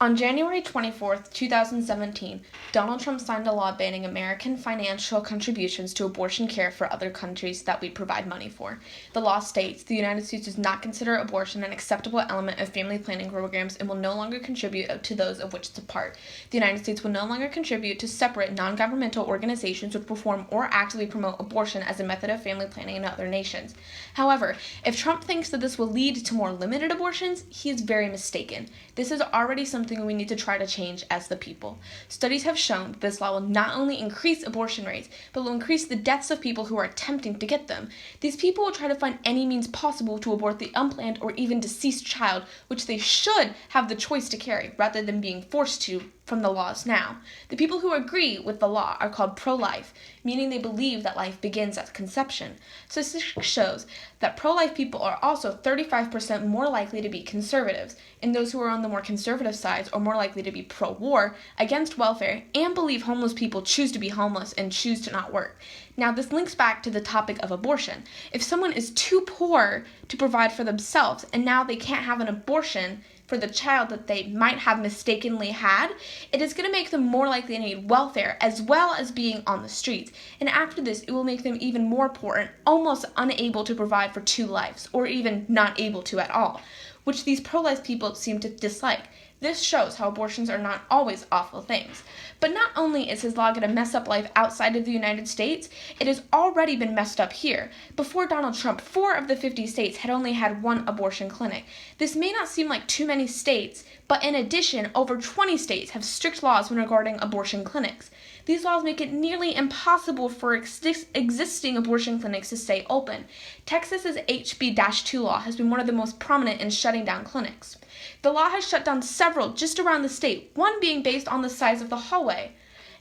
On January 24th, 2017, Donald Trump signed a law banning American financial contributions to abortion care for other countries that we provide money for. The law states the United States does not consider abortion an acceptable element of family planning programs and will no longer contribute to those of which it's a part. The United States will no longer contribute to separate non-governmental organizations which perform or actively promote abortion as a method of family planning in other nations. However, if Trump thinks that this will lead to more limited abortions, he is very mistaken. This is already something we need to try to change as the people. Studies have shown that this law will not only increase abortion rates, but will increase the deaths of people who are attempting to get them. These people will try to find any means possible to abort the unplanned or even deceased child, which they should have the choice to carry, rather than being forced to from the laws now. The people who agree with the law are called pro-life, meaning they believe that life begins at conception. Statistics shows that pro-life people are also 35% more likely to be conservatives, and those who are on the more conservative sides are more likely to be pro-war, against welfare, and believe homeless people choose to be homeless and choose to not work. Now, this links back to the topic of abortion. If someone is too poor to provide for themselves, and now they can't have an abortion for the child that they might have mistakenly had, it is going to make them more likely to need welfare as well as being on the streets. And after this, it will make them even more poor and almost unable to provide for two lives, or even not able to at all, which these pro-life people seem to dislike. This shows how abortions are not always awful things. But not only is his law going to mess up life outside of the United States, it has already been messed up here. Before Donald Trump, 4 of the 50 states had only had 1 abortion clinic. This may not seem like too many states, but in addition, over 20 states have strict laws when regarding abortion clinics. These laws make it nearly impossible for existing abortion clinics to stay open. Texas's HB-2 law has been one of the most prominent in shutting down clinics. The law has shut down several just around the state, one being based on the size of the hallway.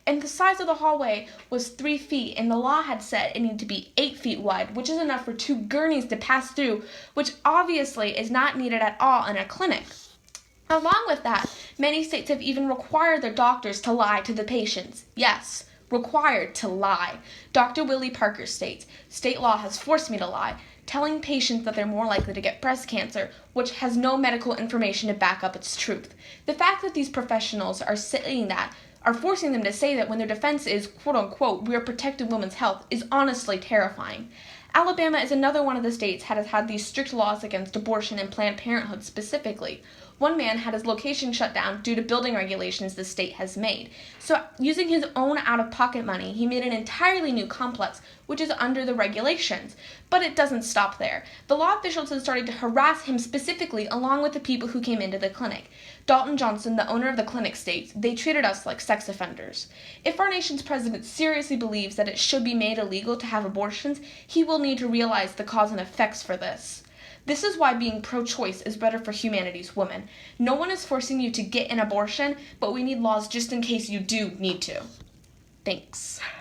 And the size of the hallway was 3 feet, and the law had said it needed to be 8 feet wide, which is enough for 2 gurneys to pass through, which obviously is not needed at all in a clinic. Along with that, many states have even required their doctors to lie to the patients. Yes, required to lie. Dr. Willie Parker states, "State law has forced me to lie, telling patients that they're more likely to get breast cancer, which has no medical information to back up its truth." The fact that these professionals are saying that, are forcing them to say that when their defense is, quote-unquote, "we are protecting women's health," is honestly terrifying. Alabama is another one of the states that has had these strict laws against abortion and Planned Parenthood specifically. One man had his location shut down due to building regulations the state has made. So, using his own out-of-pocket money, he made an entirely new complex, which is under the regulations. But it doesn't stop there. The law officials have started to harass him specifically, along with the people who came into the clinic. Dalton Johnson, the owner of the clinic, states, "They treated us like sex offenders." If our nation's president seriously believes that it should be made illegal to have abortions, he will need to realize the cause and effects for this. This is why being pro-choice is better for humanity's women. No one is forcing you to get an abortion, but we need laws just in case you do need to. Thanks.